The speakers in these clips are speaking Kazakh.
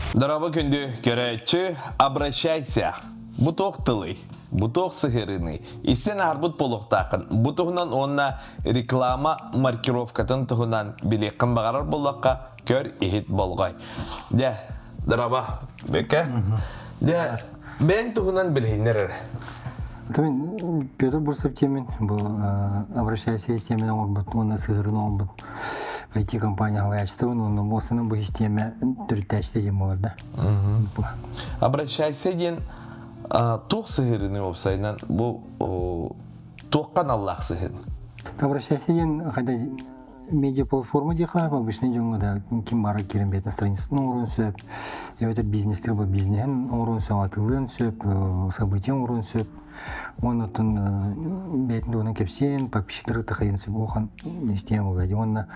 Дорога күнді көрәтші, обращайся. Бұтоқ тылый, бұтоқ сығырыны. Исен арбыт болуқтақын. Бұтығынан онна реклама маркировкатын тұғынан білеқін бағарар болаққа көр ехет болғай. Де, дорога, беке? Де, бән тұғынан білейнер әрі. Мен Петр Бурсов темен, бұл обращайся системен орбыт, оны сығырын орбыт. IT-компания алайчты, оны осының бұл системе түрттәшті дем оларда. Обращайся ден тоқ сығырыны опсайынан бұл тоққан Аллах сығырын. Обращайся ден қайда медиа-платформа дейқа, обычный жоңғыда кем бары керен бетін страницасын орын сөп, ебетер бизнестер бұл бизнесін орын сөп, атылын сөп, событиен орын сөп, оны тұн бетін оны кепсен, подписчиктері тақайын сөп, оған істем олайды. Оны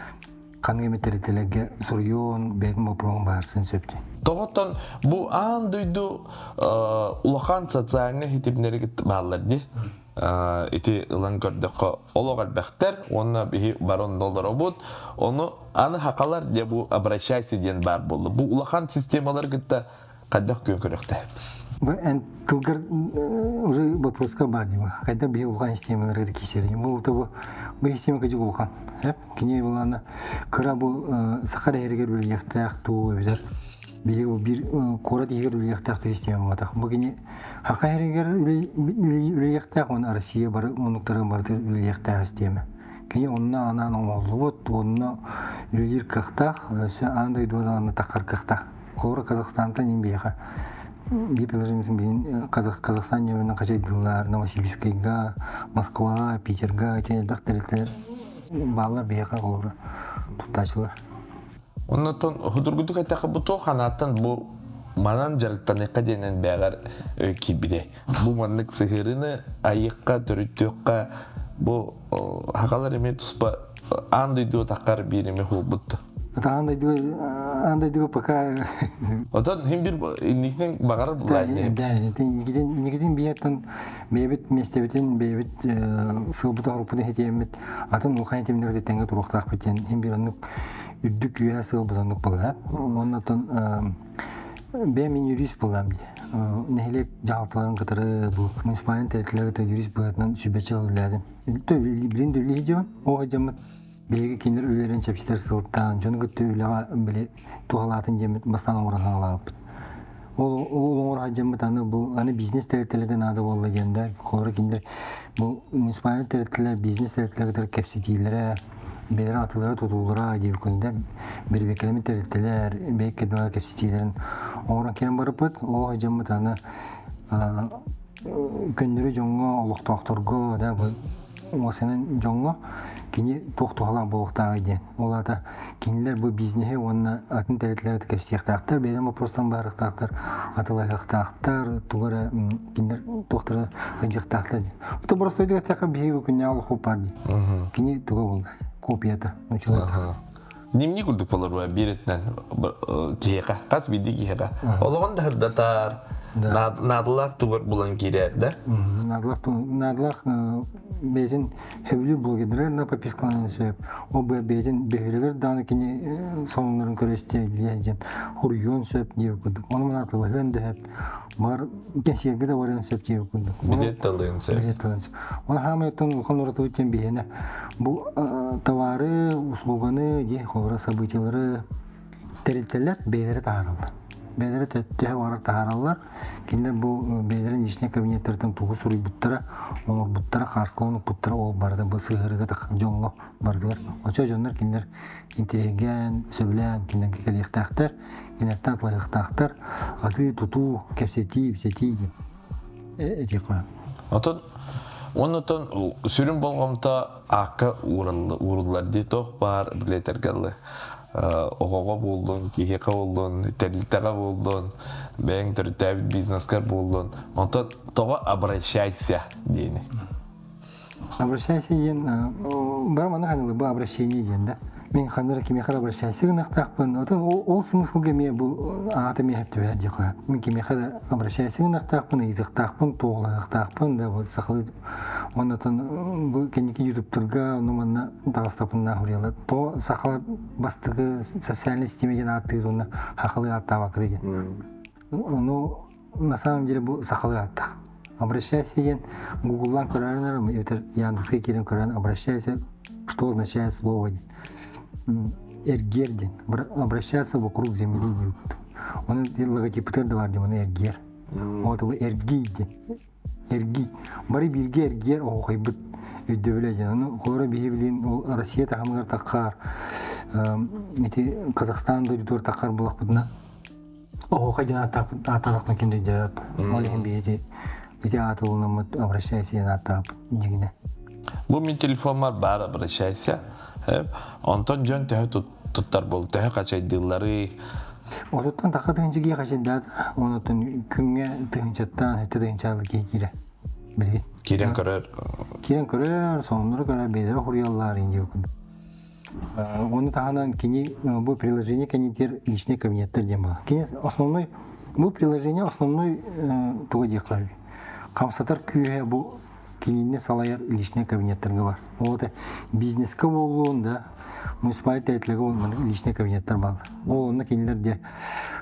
қанғеметтерітелерге сұрйон, бетін бұл проғын бағарсын сөпті. Тоғыттан бұл аң дүйді ұлақан социаліне хитепнері бағалар де. Ити ылан көрдіқі олығар бәқтер, оны бігі барон доллар обуд, оны аны хақалар де бұл обращайся ден бар болды. Бұл ұлақан системалар күтті қаддақ көн көріқті. Тылгар уже вопроска бар деймі. Қайда бігі ұлған системаларды кесерді. Бұл система көжі ұлған. Кене бұл күра бұл сақар әрігер өлі яқтақ туы өбізер. Bir korat yer ülkede sistemi var. Bugün hakka herger ülkede on Rusya var, onların var ülkede sistemi. Kini onna ana oldu, onna ülker kakta, şu anda idodan takar kakta. Kora Kazakistan'dan inbiya. Bir paylaşımın bin Kazakistan yönünden kaçaydılar, Novosibirsk'e, Moskva, Peterga, Çengelbek'te bağlar biya olur. Tutaşlar. Ondan hudurguduk etaki bu toğanattan bu manan jarıktan eka denen bәғар öykibide. Bu manlık sihirini ayıqqa, törüttüqqa bu haqalar eme tuspа andıydı taqar bir eme hulbuttu. Andaydı пока. Otan hem bir indikten bağarır bulaydı. Да, негеден биятын бейбит местебитин бейбит сылбыта группада хетемет атын улхан темнерде теңге туруктак битен hem bir аннык үддүк үя сылбытаннык бала. Оннан мен юрист болам ди. Нехелек жалтыларын кытыры бу муниципален территорияларда юрист болатынан сүбече алып. Билин дөйле хижем, ого жамат беги киндер үйлерин чапчтар сылттан, жону көттө үйлага биле тугалатын жемет бастан оңорхан алып. Ол оңор хажамат аны бу аны бизнес территорияларда нада болду дегенде, колор киндер бу муниципален территориялар бизнес территорияларда кепситилери Бедер атылары tutulura gibi konuda bir bekleme tertipler, beklediler kepsitilerin oradan kelim barıp o hacımı tane gündürü jonga oluk doktorga da bu o senin jonga kini doktorlar boğukta idi. Ola da kiniler bu biznesi onun atın tertipleri kepsitiyaktar, benim prostan barıktaktar, atılayaktaktar, tugara kiniler doktora hıcıktaktar. Bu da просто ödü etaka bir bu künye oluk hopardı. Kini tuga buldu. Kopiyata uçulat. Nimni kurduk polar bir etnen kiyeka, kas bildi kiyeka. Olağan da hırdatar, nadılar tuvar bulan kirer de. Nadılar beytin hevli bulgedire na papiskanın söyleyip. O beytin behirler danıkini sonunların köreste bileceğin huryon söyleyip diye kurduk. Onun atılığın da hep var gençliğe de varan söyleyip diye kurduk. Bilet talığın söyleyip. Bilet talığın söyleyip. Ona hametten ulkan orada uçan beyine bu tavarı, usluganı, diye kolora sabıtiyaları teriteller beylere taharaldı. Beylere tühe varar taharallar. Kinler bu beylerin içine kabinetlerden tuğu soruyu buttara, onlar buttara, karskılanıp buttara ol bardı. Bu sığırıga da jonga bardılar. Oça jonlar kinler intelligen, söbülen, kinler kekeli yıktağıtlar, kinler tatlı yıktağıtlar, adı tutu, kepseti, pseti, eti koyan. Ondan sürüm bolğamda aqqa uğurlar diye toq bar biletergelli. Oğağa boldun, kiyeka boldun, terlitağa boldun, ben türütəbit biznesker boldun. Ondan toğa обращайся diyeni. Обращайся diyen, bana bana kanılı bu обращение diyen de. Мен хандыра кимехара обращайся гынактакпын. Отон ол смыслга ме бу аты ме хепти бер дика. Мен кимехара обращайся гынактакпын, идиктакпын, тоглактакпын да вот сахлы. Онотон бу кеники ютубтурга нуманна дагыстапынна хурела. То сахла бастыгы социальный системаген аттыгына хакылы аттабак деген. Ну на самом деле бу сахлы аттак. Обращайся ген Гуглдан көрәрнер, это Яндекске кирен көрән обращайся, что означает слово. Эргер ден, обращаться вокруг земли. Он логотипы да бар ден, эргер. Вот bu эрги ден. Эрги. Бары бирге эргер охой бит өйдөбүлө ден. Аны кора бихибилин ол Россия тахамгар таккар. Эти Казахстан дойдур таккар булак бутна. Охой ден аталыкны кимде деп. Олем бити. Эти атылына обращайся на тап дигне. Бу мен телефондар бар обращайся. Антон жон тәһә туттар бол тәһә качайдылары. Оттан тахатынчыга качайда, онотон күнгө тыгынчаттан тыгынчалык кире. Билген. Кирен көрөр. Кирен көрөр, сонура көрөр безер хурияллар инде өкүн. Оны таханан кини бу приложение канитер личный кабинеттер дема. Кини основной бу приложение основной туга дикави. Камсатар күйе бу кининне салаяр личный кабинеттерге бар. Вот бизнеске болгонда муниципалитетлерге болгон личный кабинеттер бар. Ол онда кинилерде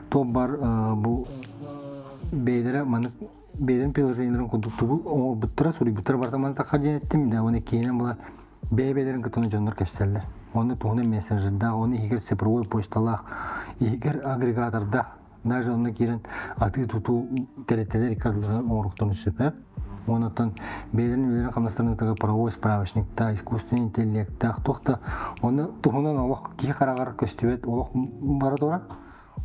топ бар бу бейлере маны бейлерин приложенияларын кудуктугу ол буттара сури буттара бартаман такаден еттим да оны кейинен була бейлерин кытыны жоннор кепселдер. Оны тугуна мессенджерда, оны егер цифровой почталах, егер агрегаторда даже онда кирен аты туту телетелер кардылар оруктун үсөп. Онотон бейлерин камастырындагы правовой справочникта, искусственный интеллектта, тохта оны тугунан олох ки карагар көстүбөт олох бара тора.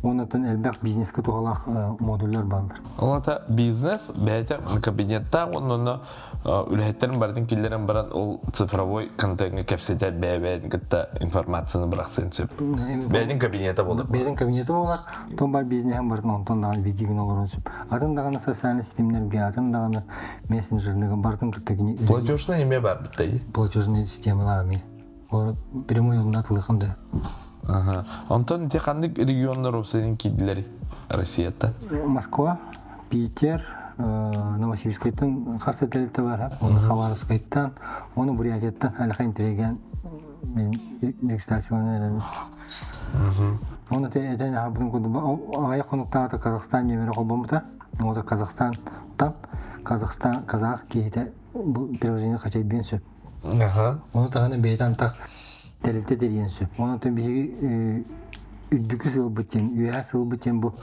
Онотон элбек бизнеске тугалак модульлер балдар. Олата бизнес бәйте кабинетта онны үләһеттерин бардын киллерин баран ол цифровой контентке кепсетер бәйбәйдин кытта информацияны бираксын сөп. Бәйдин кабинеты болду. Бәйдин кабинеты болар. Том бар бизнесен бардын онтон дагы видеоны олорун сөп. Атын дагы социальный системаларга, атын дагы мессенджерлерге бардын кыттагы. Платежный эме бар битте. Платежный системаларми. Ол прямой ондатлыгында. Ага. Антон те кандык регионнор обсенин кидилери Россияда? Москва, Питер, Новосибирскайттан хас телете бар. Оны Хабаровскайттан, оны Бурятияттан алхайн тиреген мен регистрацияланып. Оны те этен хабдын коду ая конуктагы Казахстан немере кобомута. Ода Казахстан казах кейте бу приложение качайдын сөп. Ага. Оны таганы бейтан так телете деген сөп. Оны те биги үддүкү сыл бутен, үя сыл бутен бу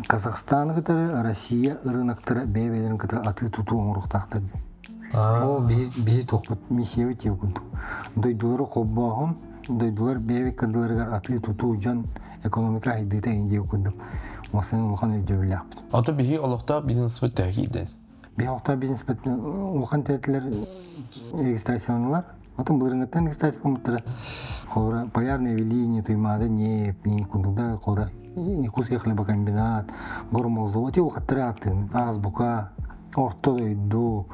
Казахстан кытары, Россия рыноктары бебелерин кытары аты тутуу оңуруктактар. О би токпут миссия өтөкүндү. Дойдулары коббагым, дойдулар бебе кадыларга аты тутуу жан экономика айдыта инде өкүндү. Осаны улхан өйдөбүлөк. Ата биги олокта бизнес бит тагиден. Би олокта бизнес бит улхан тетлер регистрацияланалар. Отын бұлырыңғаттан регистрацияланалар. Қора полярные велини, туймады, нефть, кундуда, қора Якутский хлебокомбинат, Гормолзавод, и улхаттары атын, Азбука, Орто дойду,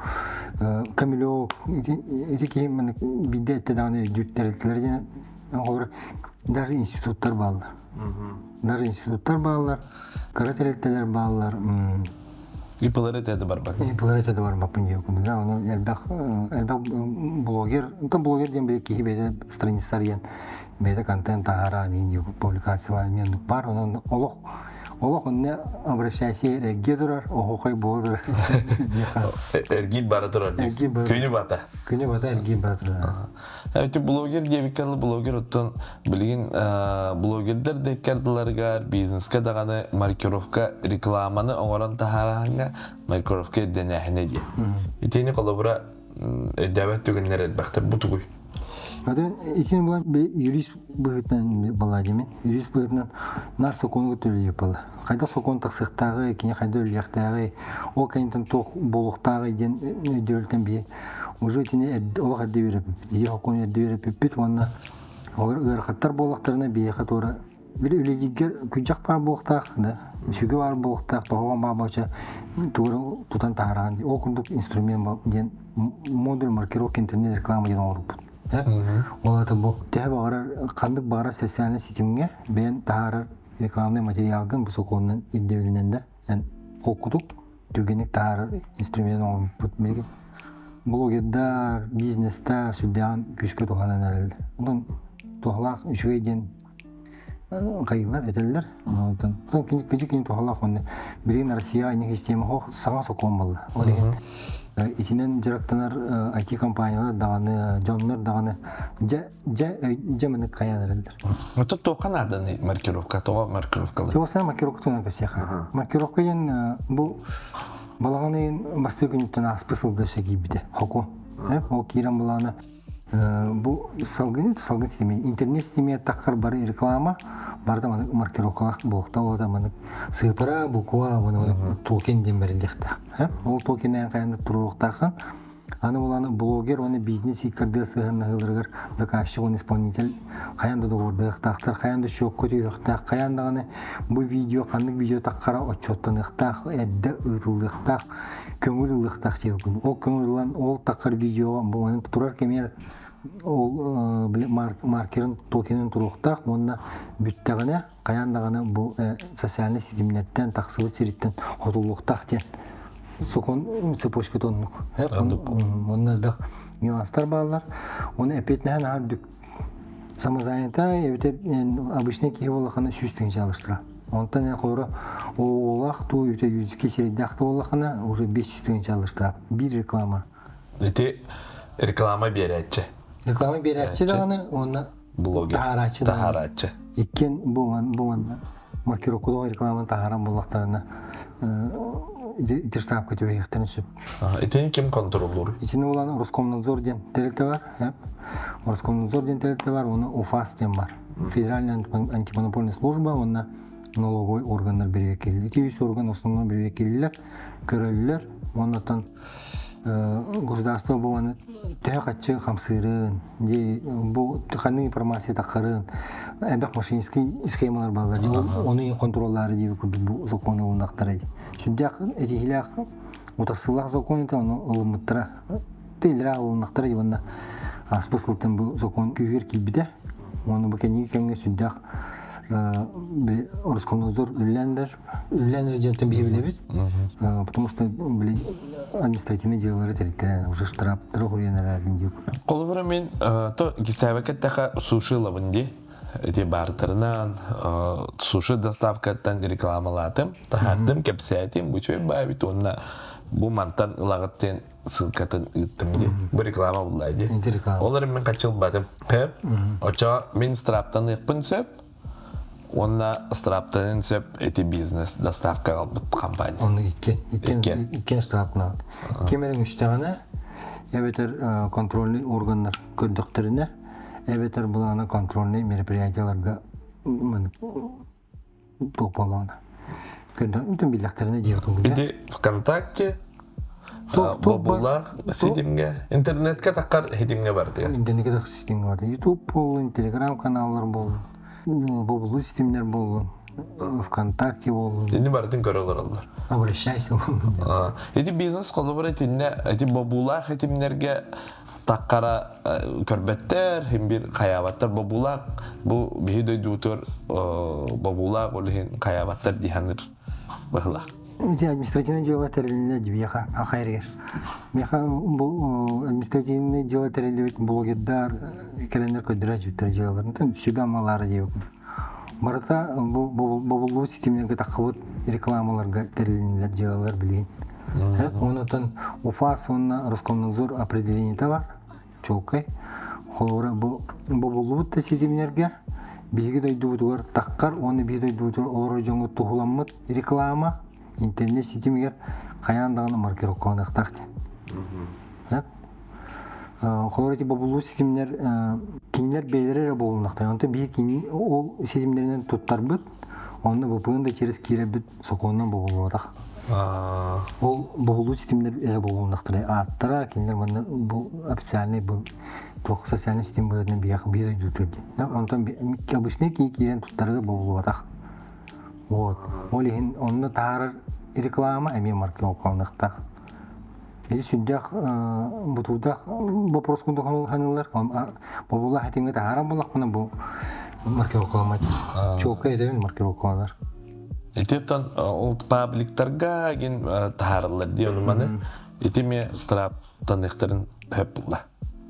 Камилек, эти кеймен бидде әттедағаны дүттәреттілерден даже институттар балылар. Даже институттар балылар, карателеттелер балылар. И поларетеде бар бак. И поларетеде бар бапын жеукунду. Да, оны элбак блогер, это блогер ден бейде кейі бейде страницар ен, бейде контент ағара, публикациялар мен бар, оны олық онне обращайся эрге тұрар, оғықай болдыр. Эргин бара тұрар. Күні бата. Күні бата эргин бара тұрар. Әйті блогер дебеккалы блогер оттан білген блогердер деккардыларғар бизнеске дағаны маркировка рекламаны оңыран тахарағанға маркировка денәхіне де. Итейні қолабыра дәвәт түгінлер әлбәқтір бұты көй. Итин булар юрист быгытнан бала демен. Юрист быгытнан нар соконуга төлөй бала. Кайда сокон таксыктагы, кине кайда өлөктагы, о кайнтан ток болуктагы ден өйдөлтөн би. Уже тине олга дебереп, ди хокон дебереп бит ванна. Олар ырхаттар болуктарына бие катора. Бир үледигер күжак бар болуктак да. Шүгө бар болуктак, тогон бабача тутан таран. О кундук инструмент ден модуль маркировки интернет реклама ден оруп. Ол аты бұл тәһә бағарар қандық бағарар социальный сетимге бен тағарар рекламный материалгын бұл соқуынан иддевілінен де қол құтық түргенік тағарар инструмент оңын бұт білген блогердар, бизнеста сүлдеған күшке тоғанан әрелді. Бұдан тоғалақ үшіге ден қайылар, әтелілер. Күнші күні тоғалақ онды. Бірген Россия айны система хоқ саңа соқуын болды. Олеген итинен жырақтанар IT компаниялар дағаны, жонлар дағаны жамынық қаян әрелдер. Это тоқан аданы маркировка, тоға маркировкалы. Тоғасына маркировка туынан көсеға. Маркировка ен бұл балағаны басты күніттен аспысылды сөйгі біде. Хоку. Ол кейран балағаны бұл салгын системе, интернет системе таққар бары реклама, барды маркировкалақ болықта олада маны сыпыра, буква, токен ден бәрілдіқті. Ол токеннен қаянды тұруқтақын, аны оланы блогер, оны бизнес икірді сығынны ғылырғыр, заказчик, оны исполнитель, қаянды доғырдықтақтыр, қаянды шоқ көтеуқтақ, қаяндағаны бұл видео, қандық видео таққара отчеттанықтақ, әбді ұйтылдықтақ, көңіл ұлықтақ деп күн. Ол көңіл ұлан, ол таққар видеоға, бұл тұрар кемер, ол маркерін токенін тұруқтақ, онына бүттіғіне, қаяндағаны бұл социальный сетимнеттен, тақсылы сереттен отылықтақ ден. Сокон цепочка тоннук. Онна бак нюанстар баллар. Оны эпетнен ардык. Самозанята обычный кие болахана сүстен жалыштыра. Онтан койро олах ту юридический середакты болахана уже 500 жалыштыра. Bir реклама. Эти реклама беретче. Реклама беретче даганы онна блогер. Тахаратчы. Иккен буган маркировкада реклама тахарам болактарына штаб көтөбө яктан сүп. Итин ким контроллор? Итин улан Роскомнадзор ден телекте бар, Роскомнадзор ден телекте бар, оны УФАС ден бар. Федеральная антимонопольная служба, оны налоговый органдар бере келди. Тиюс орган основной бере келдилер, көрөлүлөр, онотон государство буаны төкатчы камсырын, бу тыканы информация такарын, эбек машинский схемалар балар, оны контроллары деп бу закон улундактар. Сүндяк этихилак утасылак законы оны улумуттара, тейлера улундактар иванна аспысылтын бу закон күйер килбиде. Оны бу кенеге кемге сүндяк Роскомнадзор үлләндер жертен бейбілебет, потому что административные делары территориально уже штрафтары хуриянары әдіндеп. Қолы мен то кисайвакеттаға сушилавынде, эти бартарынан суши доставкаттан рекламалатым, тахардым, кепсәйтім, бұчой байбит, онна бұл мантан ылағыттен сылкатын үттімде. Бұл реклама бұлайды. Олар мен қачыл бадым. Оча мен страптан еқпін сөп, онна страптанын сөп эти бизнес доставка албыт компания. Оны иккен страптан алды. Кемерің үштіғана, әбетер контрольный органдар көрдіқтеріне, әбетер бұлағына контрольный мероприятияларға тоқпалағына. Көрдіқтеріне биліктеріне дейотын бұлда. Иди ВКонтакте, Бобулах сетимге, интернетке таққар сетимге барды. Интернетке таққар сетимге барды. YouTube болын, Telegram каналлар болын. Бобулу системлер болын, ВКонтакте болын. Енді бардың көрілер алдар. Обращайся болын. Эти бизнес қолы бір етінде, эти бобулақ етімдерге таққара көрбеттер, бір қаябаттар бобулақ, бұл бейді өйдуутыр бобулақ олығын қаябаттар дейханыр бұғылақ. Административные дела тереліне дебеха, ақайргер. Меха бұл административные дела терелебет блогердар, керендер көдірі жүттер делаларын, сөбе амалары деп. Барыта бұл сетімдегі таққыбыт рекламаларға терелінелер делалар білейін. Онытын УФАС, онына Роскомнадзор определение бар, чолкай. Қолуыра бұл сетімдерге бейгі дойды бұдығар таққар, оны бейгі дойды бұдығар олар жоңғы тұғыламыд реклама, интернет сетимгер қаяндағаны маркировкаланық тақты. Қолырати бабулу сетимдер кейінлер бейлері болуынақтай. Онты бейік ол сетимдерінен тұттар бұд, оны бұпығында через кері бұд соқуынан бабулу адақ. Ол бабулу сетимдер әрі болуынақтыр. Аттара кейінлер бұл официальный бұл социальный сетим бұдының бейді дүтірді. Онтан обычный кейінен тұттарға бабулу адақ. Ол ехін онны тағарыр реклама әме маркировкаланықтақ. Эти сүддах бутурдах вопрос кунду ханылар. Бабулла хатимге тахара булак мына бу маркировкаламат. Чока эдебин маркировкалар. Этептан ол пабликтарга ген тахарылар дию маны. Этеме страп танықтарын хөп бұлла.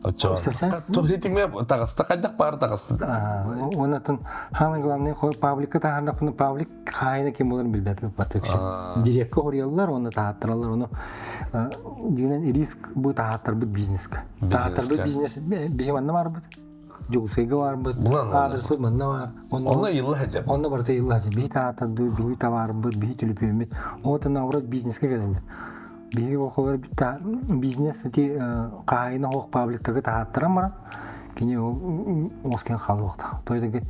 Тухритиме тағаста қайдақ бар тағаста. Онатын хамы главный пабликка тахардақ бұны паблик қайына кем боларын білбәпі батықшы. Дирекка хориялылар, оны тахаттыралар, оны дегенен риск бұл тахаттар бұд бизнесқа. Тахаттар бұд бизнес бейім анна бар бұд. Жоғысайға бар бұд, адрес бұд манна бар. Оны елі әдеп. Оны барта елі әдеп. Бей тахаттар бұд, бей тавар бұд, бей түліп өмет. Оғытын ауырат бизнесқа кәдендер. Биһиги оқолар бизнес ти кайна хоқ пабликтарга тааттырам бара. Кине ол оскен халыкта. Тойдагы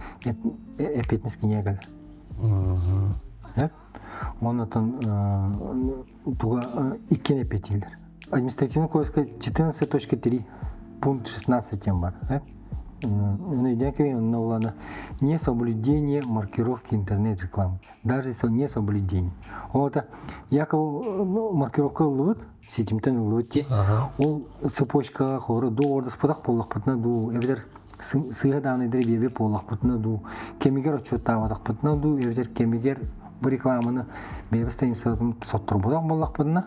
эпетнес кине гал. Онотон туга иккен эпетилдер. Административный кодекска 14.3 пункт 16 тем бар. Несоблюдение маркировки интернет-рекламы. Даже если не соблюдение. Вот якобы маркировка лывыт, сетимтен лывыт, ол цепочка хоры доорда спадақ боллақ бұтына ду, эвдер сыйға даны дребебе боллақ бұтына ду, кемегер отчетта авадақ бұтына ду, эвдер кемегер бұл рекламаны бейбістайым соттыр болақ боллақ бұтына.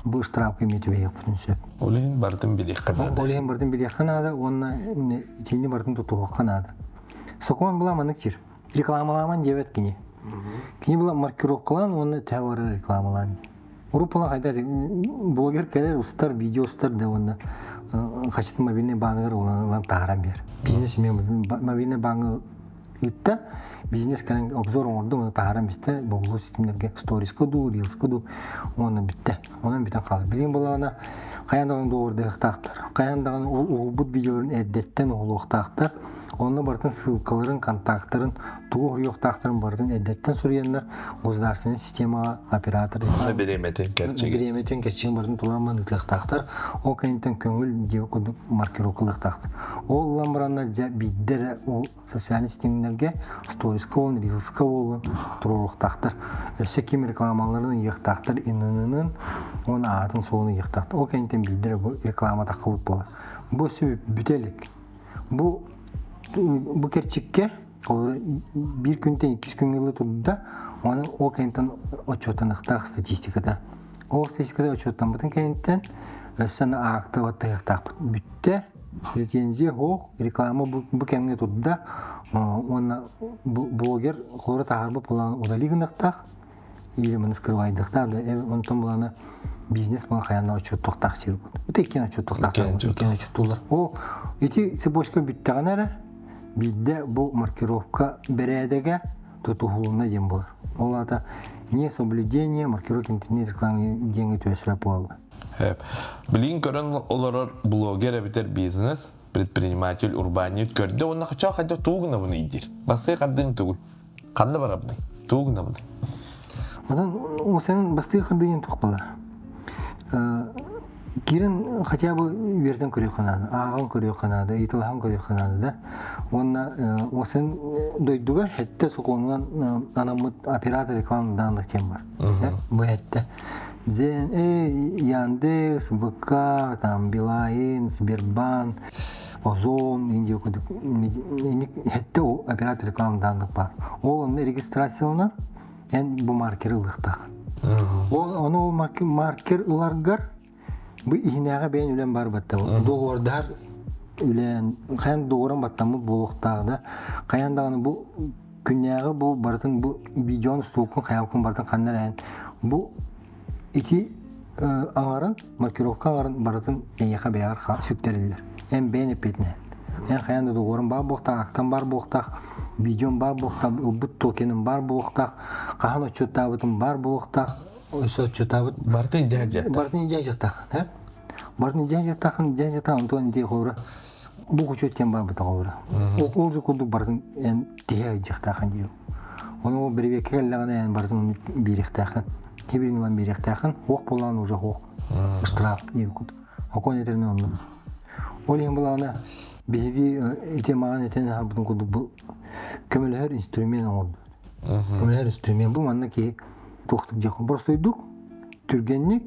Бұл штраф кеметі бейек бұтын сөп. Олейін бардың білек қанады. Олейін бардың білек қанады, онына тейіне бардың тұтуға қанады. Соқуан бұла манық тер. Рекламаламан дебет кене. Кене бұла маркировкалан, оны тәуары рекламалан. Ұрып бұла қайда блогер кәлер ұстар, видео ұстар да оны қачытын мобильный бағығыр олан тағаран бер. Бизнес емен мобильный бағығы итта бизнес кәлін обзор оңырды, оны тағаран бісті болу системлерге сторис көду, рилс көду, оны бітті. Онын біттен қалды. Білген болағына қаяндағын доғырды ұқтақтар, қаяндағын ол бұд видеоларын әддеттен ол ұқтақтар, оны бартын ссылкаларын, контакттарын, туғы ұқтақтарын бартын әддеттен сұрыянлар ғоздарсының системаға операторы. Береметін кәрчеген. Береметін кәрчеген бартын тұларман ұқтақтар, ол кәнеттен көңіл деу көді маркировкалы ұқтақтар. Ол ламбаранна биддері ол социальный системлерге сторисқа олын, рилсқа олын тұру ұқтақтар. Өсе кем рекламаларының ұқтақтар, инынының, оны атын соғыны ұқтақтар. Ол кәнеттен биддері реклама таққыбыт болар. Бұл сөбіп бүтелік. Бұл керчикке bir күнтен 2 күн жылы тұрды да, оны о кәнттен отчеттанықтақ статистикада. Ол статистикада отчеттан бұтын кәнттен өссені ақтығы тығықтақ бүтті. Ретензе оқ реклама бұл кәмге тұрды да, оны блогер қолыры тағарбы бұланы удалигіндықтақ, еліміні скрывайдықтақ да, онытын бұланы бизнес бұлан қаянна отчеттақтақ себі көді. Бұл еккен отчеттақтақ. Ол еті цепочка бүттіған әрі, бидде бұл маркировка бередеге тұтығылына дем болар. Ол ата несоблюдение маркировки интернет-рекламы деньги төсіліп болды. Білген көрін олар блогер әбітер бизнес, предприниматель, урбанит көрді, оны қача қайда туғына бұны идер. Басы қардың туғы. Қанды бара бұны? Туғына бұны. Одан осының басты қырдыген тұқ бұла. Кирен хотя бы вертен көрек қанады, ағын көрек қанады, итылған көрек қанады да. Онна осын дойдуға әтті соқуынан анамыт оператор рекламы даңдық тем бар. Бұл әтті. Ден Яндекс, ВК, Билайн, Сбербанк, Озон, Индия көдік. Әтті оператор рекламы даңдық бар. Ол оны регистрациялынан бұл маркер ылықтақ. Оны ол маркер ыларғар bu ihinaga ben ülen bar batta. Doğordar ülen, kayan doğuran battamı boluqtağda. Kayan dağını bu günyağı bu barıtın bu videonun stokun kayakın barıtın kanlar ayın. Bu iki ağarın, markirovka ağarın barıtın yaka beyar sükteliler. En beğenip etne. En kayan da doğuran bar boğtaq, aktan bar boğtaq, videon bar boğtaq, bu tokenin bar boğtaq, kahan uçuttağıtın bar boğtaq. Өсі отчетабыт. Бартын жақ-жақтақ. Бартын жақ-жақтақын. Бартын жақ-жақтақын туан дей қоғыра. Бұл құчеттен бар бұта қоғыра. Ол жүкілді бартын тегі жақтақын дейу. Оны ол бір веке кәліғана бартын беректақын. Кебіріңілан беректақын. Оқ болған ұжа оқ. Штраф дейу күді. Окон етеріне оны. Ол ең болағына бейгі етемаған етен бұтын күді бұл көмілер инструмент оңырды. Көмілер инструмент бұл манна ке тоқтық жақын. Просто үйдік, түргенlik,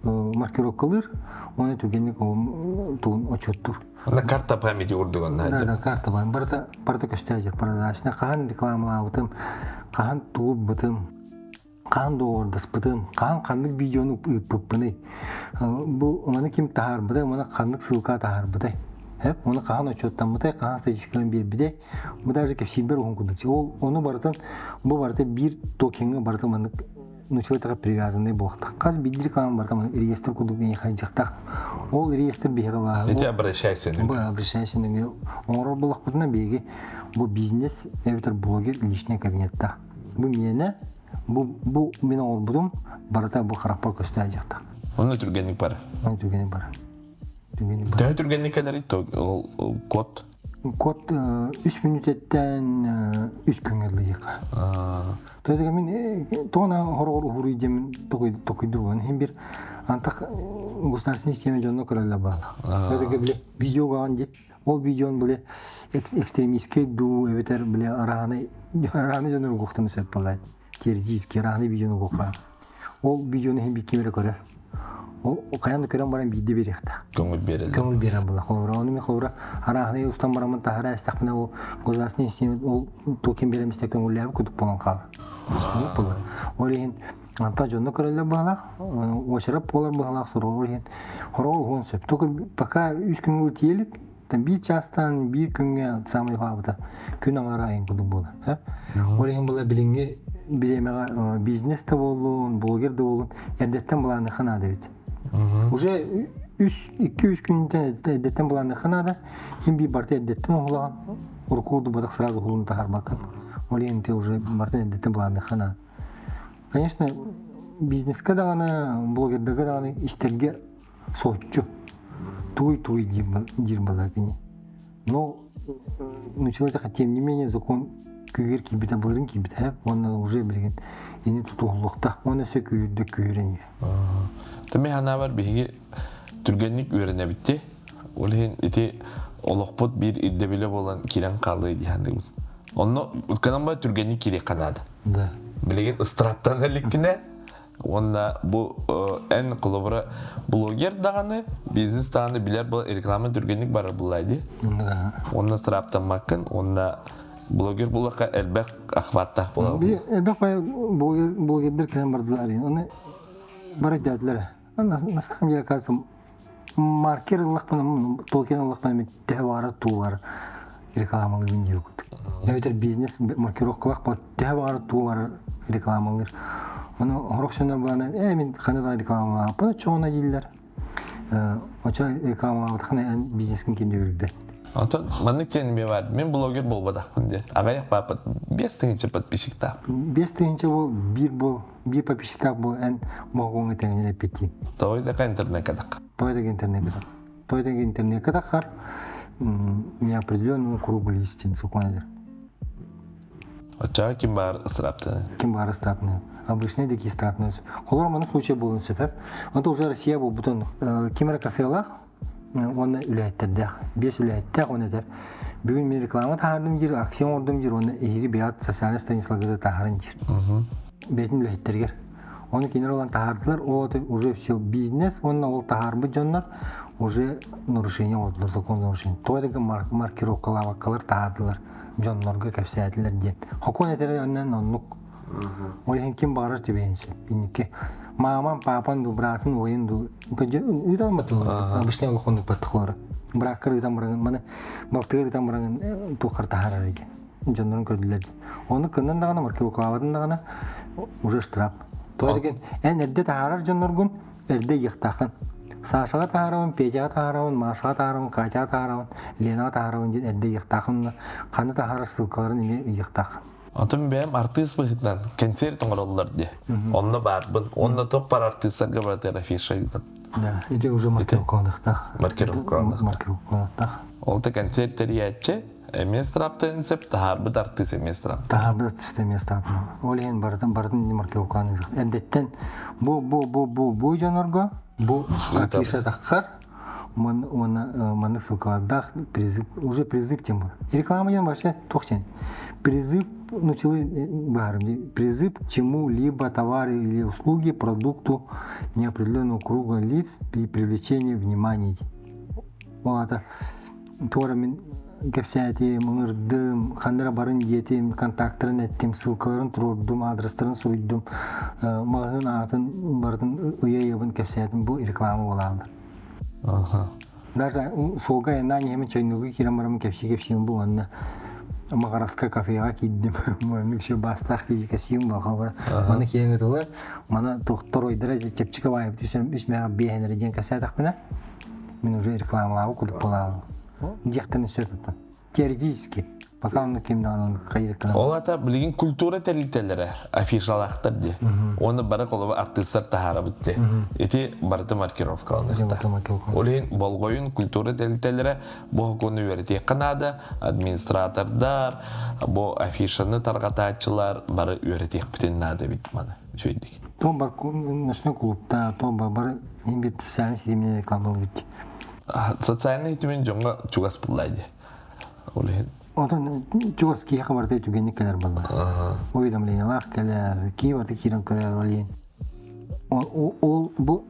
маркировкалар, оны түгенник туын очоттур. Онна карта памяти урдуган Да, да, карта бар. Барта көстәҗер, продажна, каһан рекламалаутым, каһан туып бытым, каһан доордас бытым, каһан кандык видеоны ыппыны. Бу маны ким тахар быдай, маны кандык ссылка тахар быдай. Хеп, оны каһан очоттан быдай, каһан статистиканы бирбиде. Бу даже кепсибер угундык. Ол оны бартан, бу барта бир токенге барта маны нучетага привязанный бохта. Каз бидир каһан барта маны реестр кудук не хайжактак. Ол реестр беге бар. Эти обращайся. Бу обращайся нөмер. Оңрор булак бутна беге бу бизнес, эвтер блогер личный кабинетта. Бу мене, бу мен орбудум барата бу харапар көстәҗәктә. Онна түргенник бар. Мен түгене бар. Түгене бар. Тәһә түргенник кадәр код. Код 3 минуттан 3 күнгәле йыка. Тәдәгә мен тона хорор хури дем токой дурган. Һәм бер антак государственный система жонно көрәлә бала. Тәдәгә биле видеога анди. Ол видеон биле экстремистке ду эветер биле араны жонно гохтаны сөп балай. Тердиске араны видеоны гоха. Ол видеоны һәм бик кимере көрә. Ол каян көрәм барам бидде беректа. Көңүл берелди. Көңүл берем була. Хора аны мен хора араны устан барамын тахара астакмына ол государственный система ол токен беремисте көңүлләп күтүп болгон кал. Була. Олен анта жонно көрәлә бала, очарап болар бала сорор. Хора он сөп. Только пока 3 күнгә тиелик, там bir частан bir күнгә самый хабыта. Күн аңарайын күтүп була. Олен була билинге билемега бизнесте болун, блогер да болун. Эрдеттен буланы ханада бит. Уже 2-3 күнден эрдеттен буланы ханада, им би барта эрдеттен олаган. Уркулду бодак сразу хулун тахар бакан. Олен те уже барта эрдеттен буланы хана. Конечно, бизнеске даганы, блогердеге даганы истерге соочу. Туй дир бала кини. Но человек, тем не менее, закон күйер кибита булырын кибита, оны уже билген. Ини тутулукта, оны сө күйерде күйерен. Тәме хана бар биге түргенник үйрәнә битте. Олен ите олоқпот бир ирдебеле болан кирен калды дигәндә. Онны үткәннән бай түргенник кире канады. Да. Билеген ыстыраптан эликкене. Онда бу эн кылыбыры блогер даганы, бизнес даганы билер бу реклама түргенник бар булайды. Онда ыстыраптан макын, онда блогер булака элбек ахватта була. Би элбек бай блогердер кирен бардылар. Оны бар дәтләр. На самом деле, кажется, маркер лахпан, токен лахпан тәвары тулар рекламалы виндер күт. Әйтер бизнес маркировка лахпан тәвары тулар рекламалар. Оны хороксондар булана, мен канада реклама, бу чоңна дилләр. Оча реклама хана бизнескен кимде бирде. Антон, маны тенме бар. Мен блогер болбадак күнде. Агаяк папа 5000 подписчикта. 5000 бол, bir подписчиктак бол, эн могоңа теңеле пети. Тойда интернет кадак. Тойда интернет кадак. Неопределенный круг листин суконадыр. Оча ким бар ысыраптаны? Ким бар ыстапны? Обычный деки стратны. Холор маны случай болын сөпеп. Онда уже Россия бол бутон кимера кафелах, оны үләйттердәк. 5 үләйттәк оны дәр. Бүгін мен реклама тахардым жер, акцион ордым жер, оны эйги бейат социальный станиславгада тахарын жер. Бәйтін үләйттергер. Оны кенер olan тахардылар, уже все бизнес, оны ол тахарбы жонлар, уже нарушение олдылар, закон нарушение. Тойдегі маркировкалар тахардылар, жонларга кәпсәтлер ден. Хокон әтері önнен онлық. Олеген кем барыр тебейінсі. Инеке мамам, папан, братын, ойын, ыдан батылы. Обычный олықондық баттықлары. Браккар ыдан барағын, маны балтығыр ыдан барағын тоқар тахарар екен. Жонларын көрділер ден. Оны кыннан дағана, маркировкаларын дағана уже штраф. Той деген, ән әрде тахарар жонларгын, әрде еқтақын. Сашаға тахарауын, Петяға тахарауын, Машаға тахарауын, Катяға тахарауын, Ленаға тахарауын ден әрде еқтақын. Қаны тахарар сылқаларын еме еқтақын. Антон бәм артист быхыттан концерт оңроллар де. Онны барбын, онны топ бар артистларга баратыр афиша гитан. Да, это уже маркировкалыктах. Маркировкалыктах. Ол да концерттер яче, эмес траптан сеп тахарбыт артист эмес трап. Тахарбыт артист эмес трап. Олен бардын маркировкалыктах. Эндеттен бу жанорга, бу афиша тахар, маны сылкаладах, уже призыв тем был. Реклама ян башы тоқтен. Призыв призыв к чему-либо товару или услуги, продукту неопределенного круга лиц и привлечение внимания. Вот это торамен кепсәти мыңырдым, хандыра барын диетим, контакттарын әттим, ссылкаларын турдум, адрестарын суруйдум, магазин атын бардын ыйыбын кепсәтим, бу реклама болалды. Даже солга яна немен чайнугы кирамарым кепсим бу анна магараска кафега киддим, мөндүк шө бастак дизи кепсим багабар. Маны кийен тулы, маны доктор ойдыра чепчика байып түсем, үсмәгә бехенер дигән кепсәтак менә. Мен уже рекламалау кудып болалды. Дехтен сөтөт. Теоретически, пока он кимдан кайдык. Ол ата билген культура телителери афишалактар ди. Оны бары колоба артисттар тахара битти. Эти барты маркировкаланды. Олин болгоюн культура телителери бу кону верите канада администратордар, бу афишаны таргатаачылар бары верите битен нада бит мана. Шөйдик. То бар ночной клубта, то бар имбит социальный сетиме реклама бит. Социальный сетимен жонга чугас буллайды. Олин Ondan çoğuski haberde tükenlik kadar balla. Уведомлениялар kadar, keyvarda kiran kadar olayın. Bu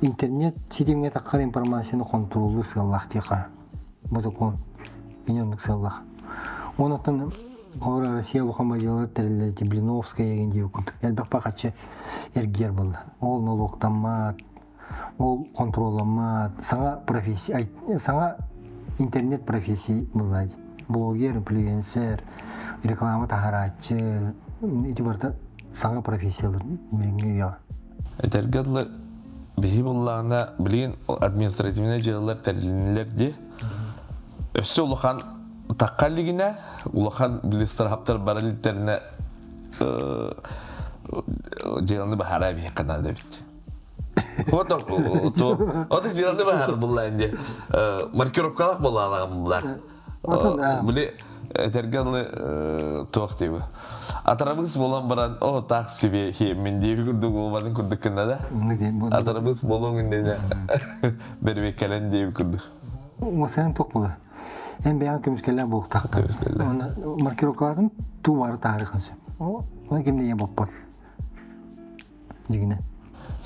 internet sitesine takar informasyonu kontrollü sığalak diye. Bu zakon, genellik sığalak. Ondan sonra Rusya lokamacalar terörleri Blinovskaya gibi okuduk. Elbette pakatçı erger balla. Ol nologtamat, ol kontrollamat, sana internet profesi bullaydı. Блогер, инфлюенсер, реклама тахарачы, эти барда саңа профессиялар менге. Этергәдле бихи булларына билген административный җайлар тәрҗемәләр ди. Өссе улахан таққаллигине, улахан билестерхаптар баралиттерне җайларны бахара би канада бит. Вот это җайларны бахара булла инде. Маркировкалар булалар буллар. Били этергәле тоқ диби. Атарабыз болан баран, о так себе мен диби күрдүк, олбадын күрдүк кенде. Атарабыз болон инде бербек келен диби күрдүк. Масен тоқ була. Эн биян көмүскелер болуп такты. Оны маркировкалардын тубары тарихын. Оны кимде боппор. Дигине.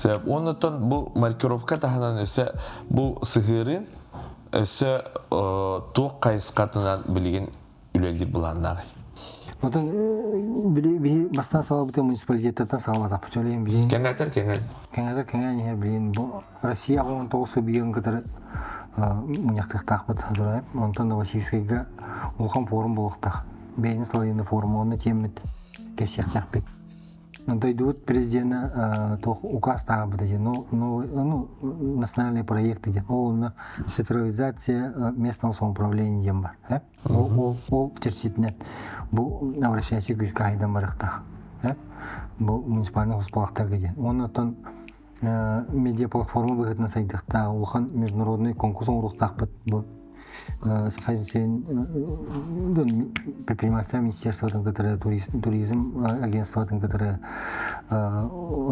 Себеп онотон бу маркировка таханан өсө бу сыгырын өсө тоқ кайыскатынан билген үлелдер буланнагы. Одан били бастан сала бите муниципалитеттен сала тапып төлөйм билин. Кеңәтер билин бу Россия 19 биен кытыр муняктык такпыт дурайып. Онтан Новосибирскеге улхан форум болуктак. Бейни салайны форум оны темит кесек такпыт. Дойдут президент тох указ тагы бите. Ну национальные проекты ген. Ол цифровизация местного самоуправления ген бар. Ол черчитнет. Бу обращайся к кайдан барыкта. Бу муниципальный госплахтар ген. Онотон медиаплатформа выгодно сайдыкта. Улхан международный конкурс урухтакпыт. Бу предпринимательство министерства туризм агентства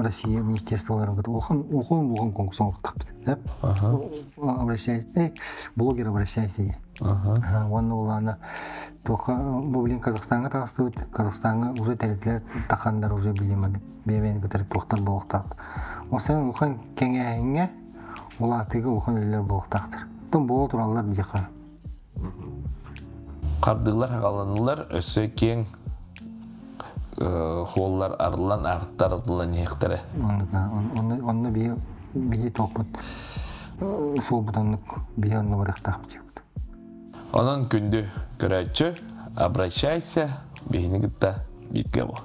Россия министерства улхан конкурс урухтакпыт. Обращайся, блогер обращайся. Оны улана бу билин Казахстанга тагыстыбыт. Казахстанга уже территориялар тахандар уже билемеди. Бебен кытыр токтор болуктак. Осен улхан кеңеңе улатыгы улхан элер болуктактыр. Том болу тураллар дияка. Кардыглар хагаланылар өсө кең холлар арылан арттар артылан ектері. Онны бие топут. Солбутанлык бие онны барықтақ. Онын күнді көрәтші, обращайся, бейіні гітті битке бұл.